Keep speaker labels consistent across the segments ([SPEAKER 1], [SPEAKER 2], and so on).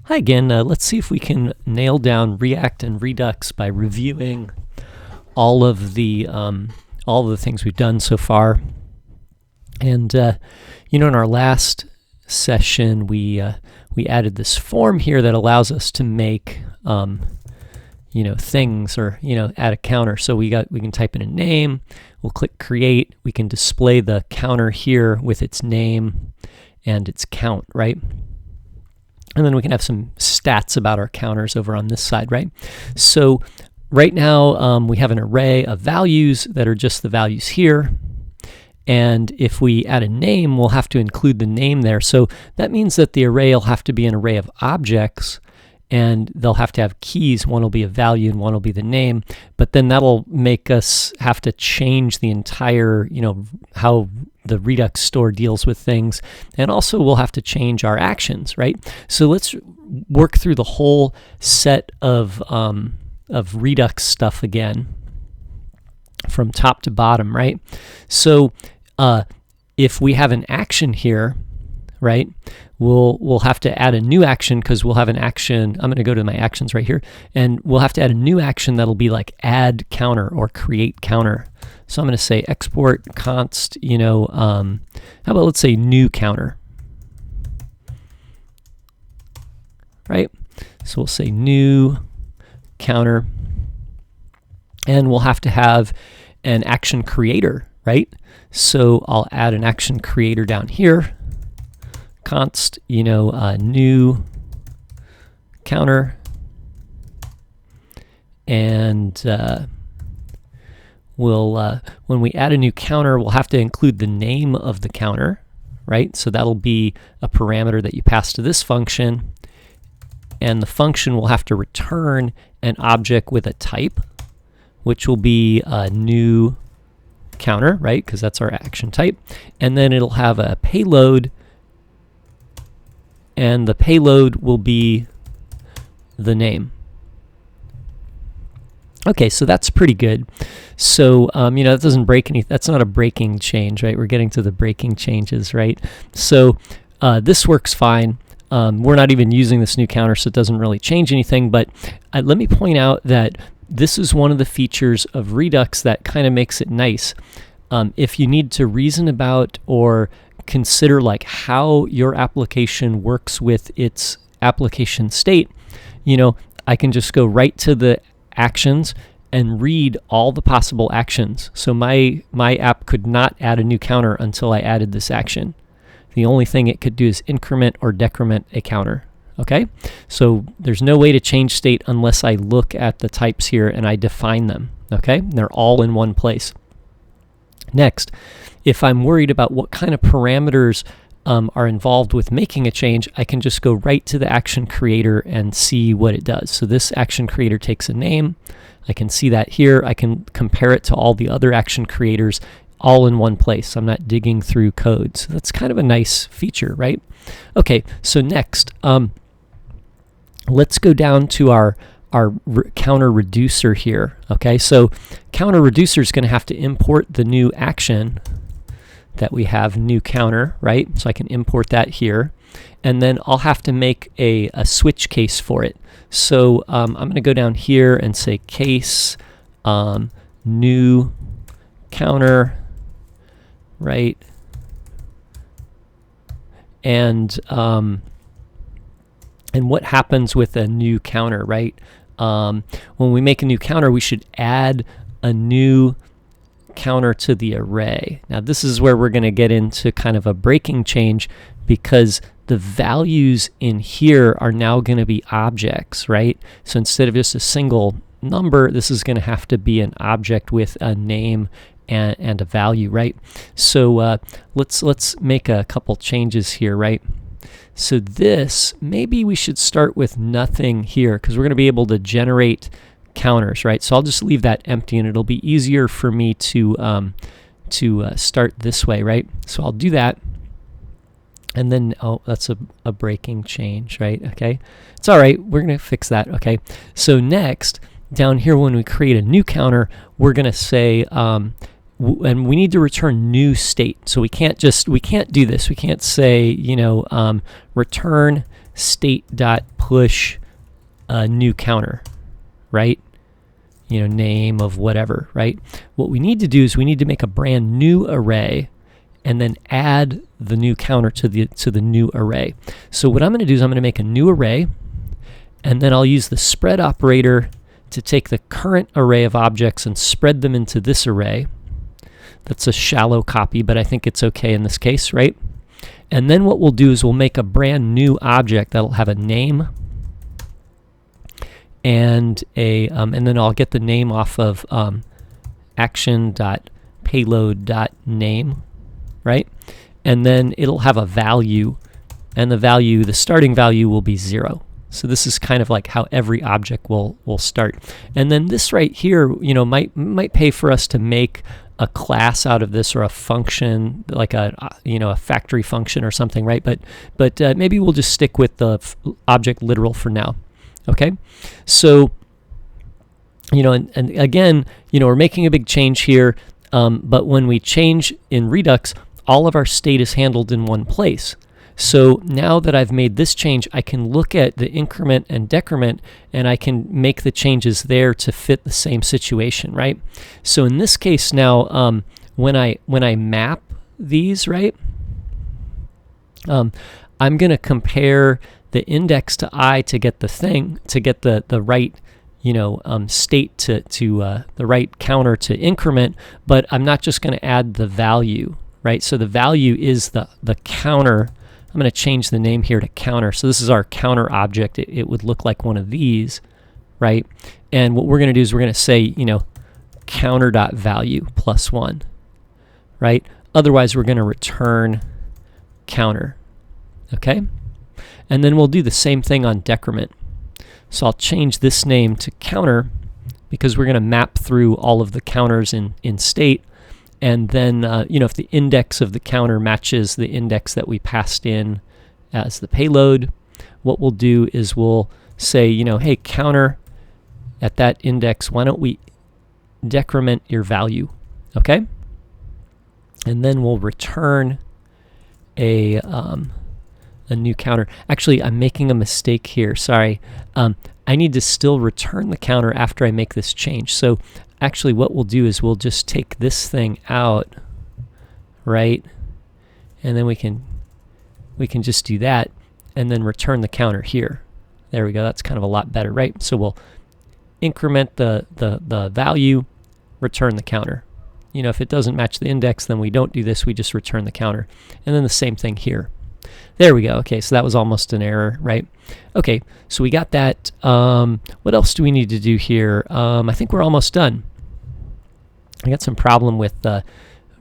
[SPEAKER 1] Hi again. Let's see if we can nail down React and Redux by reviewing all of the things we've done so far. And in our last session, we added this form here that allows us to make things, or add a counter. So we can type in a name. We'll click create. We can display the counter here with its name and its count, right? And then we can have some stats about our counters over on this side, right? So right now we have an array of values that are just the values here. And if we add a name, we'll have to include the name there. So that means that the array will have to be an array of objects, and they'll have to have keys. One will be a value and one will be the name. But then that'll make us have to change the entire, how the Redux store deals with things. And also we'll have to change our actions, right? So let's work through the whole set of Redux stuff again from top to bottom, right? So if we have an action here, right, we'll have to add a new action, because we'll have an action. I'm going to go to my actions right here, and we'll have to add a new action that'll be like add counter or create counter. So I'm going to say export const, how about let's say new counter, right? So we'll say new counter, and we'll have to have an action creator, right? So I'll add an action creator down here, const, new counter, and when we add a new counter, we'll have to include the name of the counter, right? So that'll be a parameter that you pass to this function, and the function will have to return an object with a type, which will be a new counter, right? Because that's our action type. And then it'll have a payload, and the payload will be the name. Okay, so that's pretty good. So that doesn't break any. That's not a breaking change, right? We're getting to the breaking changes, right? So this works fine. We're not even using this new counter, so it doesn't really change anything. But let me point out that this is one of the features of Redux that kind of makes it nice. If you need to reason about or consider like how your application works with its application state, I can just go right to the actions and read all the possible actions. So my app could not add a new counter until I added this action. The only thing it could do is increment or decrement a counter. Okay, so there's no way to change state unless I look at the types here and I define them. Okay, and they're all in one place. Next, if I'm worried about what kind of parameters are involved with making a change, I can just go right to the action creator and see what it does. So this action creator takes a name. I can see that here. I can compare it to all the other action creators all in one place. I'm not digging through code. So that's kind of a nice feature, right? Okay, so next, let's go down to our counter reducer here. Okay, so counter reducer is going to have to import the new action that we have, new counter, right? So I can import that here, and then I'll have to make a switch case for it. So I'm going to go down here and say case new counter, right? And what happens with a new counter, right? When we make a new counter, we should add a new counter to the array. Now this is where we're going to get into kind of a breaking change, because the values in here are now going to be objects, right? So instead of just a single number, this is going to have to be an object with a name and a value, right? So let's make a couple changes here, right? So this, maybe we should start with nothing here, because we're going to be able to generate counters, right? So I'll just leave that empty, and it'll be easier for me to start this way, right? So I'll do that, and then that's a breaking change, right? Okay, it's all right. We're going to fix that. Okay, so next down here, when we create a new counter, we're going to say and we need to return new state. So we can't do this. We can't say, return state.push a new counter, right? You know, name of whatever, right? What we need to do is we need to make a brand new array and then add the new counter to the new array. So what I'm going to do is I'm going to make a new array, and then I'll use the spread operator to take the current array of objects and spread them into this array. That's a shallow copy, but I think it's okay in this case, right? And then what we'll do is we'll make a brand new object that'll have a name and then I'll get the name off of action.payload.name, right? And then it'll have a value, and the starting value will be 0. So this is kind of like how every object will start. And then this right here, you know, might pay for us to make a class out of this, or a function, like a factory function or something, right? But maybe we'll just stick with the object literal for now. Okay, so you know, and again, you know, we're making a big change here, but when we change in Redux, all of our state is handled in one place. So now that I've made this change, I can look at the increment and decrement, and I can make the changes there to fit the same situation, right? So in this case now, when I map these, right, I'm going to compare the index to I to get the thing, to get the right, you know, state to the right counter to increment, but I'm not just going to add the value, right? So the value is the counter. I'm going to change the name here to counter. So this is our counter object. It would look like one of these, right? And what we're going to do is we're going to say, you know, counter.value plus 1, right? Otherwise, we're going to return counter, okay? And then we'll do the same thing on decrement. So I'll change this name to counter because we're going to map through all of the counters in state. And then, you know, if the index of the counter matches the index that we passed in as the payload, what we'll do is we'll say, you know, hey, counter at that index, why don't we decrement your value, okay? And then we'll return a new counter. Actually, I'm making a mistake here. Sorry. I need to still return the counter after I make this change. So actually what we'll do is we'll just take this thing out, right? And then we can just do that and then return the counter here. There we go. That's kind of a lot better, right? So we'll increment the value, return the counter. You know, if it doesn't match the index, then we don't do this. We just return the counter. And then the same thing here. There we go. Okay, so that was almost an error, right? Okay, so we got that. What else do we need to do here? I think we're almost done. I got some problem with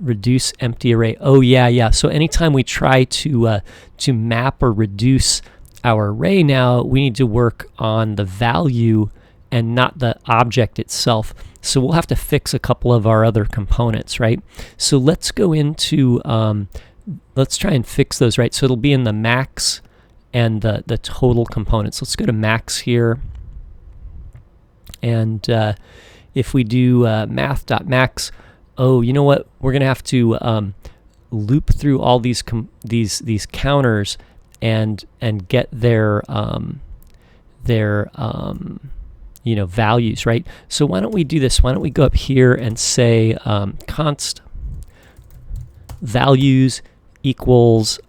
[SPEAKER 1] reduce empty array. Oh yeah. So anytime we try to map or reduce our array now, we need to work on the value and not the object itself. So we'll have to fix a couple of our other components, right? So let's go into let's try and fix those, right? So it'll be in the max and the total components. Let's go to max here. And if we do math.max, oh, you know what? We're going to have to loop through all these counters and get their you know, values, right? So why don't we do this? Why don't we go up here and say const values equals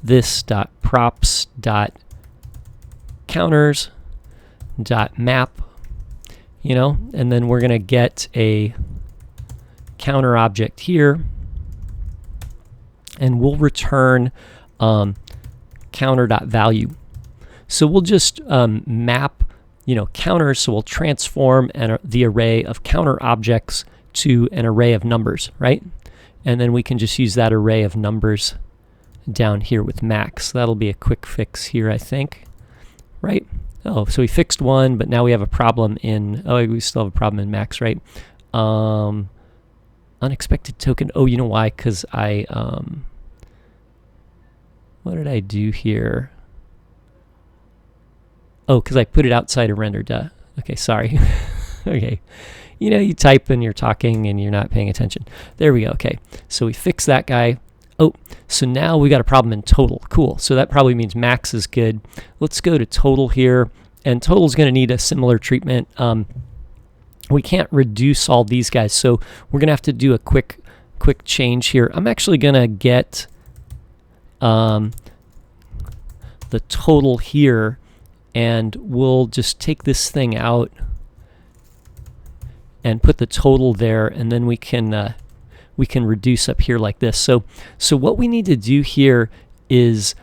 [SPEAKER 1] this dot props dot counters dot map, you know, and then we're going to get a counter object here, and we'll return counter dot value. So we'll just map, you know, counters. So we'll transform the array of counter objects to an array of numbers, right? And then we can just use that array of numbers down here with max. That'll be a quick fix here, I think, right? Oh, so we fixed one, but now we have a problem in, oh, we still have a problem in max, right? Unexpected token. Oh, you know why? Because I, what did I do here? Oh, because I put it outside of render, duh. Okay, sorry. Okay. You know, you type and you're talking and you're not paying attention. There we go. Okay, so we fix that guy. Oh, so now we got a problem in total. Cool. So that probably means max is good. Let's go to total here, and total is going to need a similar treatment. We can't reduce all these guys, so we're going to have to do a quick change here. I'm actually going to get the total here, and we'll just take this thing out and put the total there, and then we can reduce up here like this. So what we need to do here is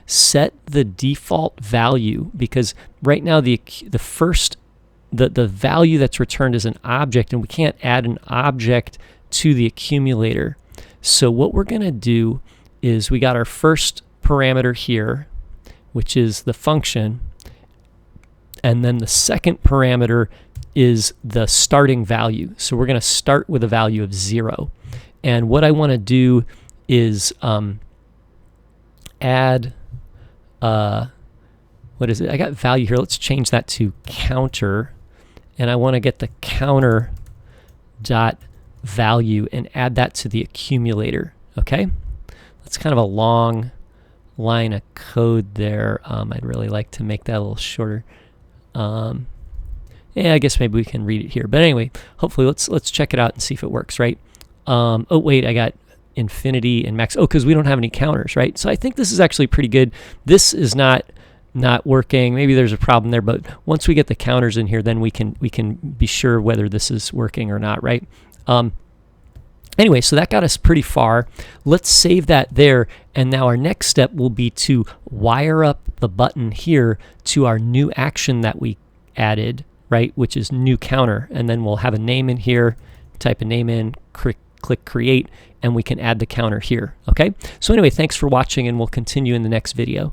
[SPEAKER 1] set the default value, because right now the value that's returned is an object, and we can't add an object to the accumulator. So what we're going to do is we got our first parameter here, which is the function, and then the second parameter is the starting value. So we're going to start with a value of 0. And what I want to do is add, what is it? I got value here. Let's change that to counter. And I want to get the counter dot value and add that to the accumulator. Okay? That's kind of a long line of code there. I'd really like to make that a little shorter. Yeah, I guess maybe we can read it here. But anyway, hopefully let's check it out and see if it works, right? Oh wait, I got infinity and max. Oh, because we don't have any counters, right? So I think this is actually pretty good. This is not working. Maybe there's a problem there, but once we get the counters in here, then we can be sure whether this is working or not, right? Anyway, so that got us pretty far. Let's save that there, and now our next step will be to wire up the button here to our new action that we added, right, which is new counter, and then we'll have a name in here, type a name in, click create, and we can add the counter here. Okay, so anyway, thanks for watching, and we'll continue in the next video.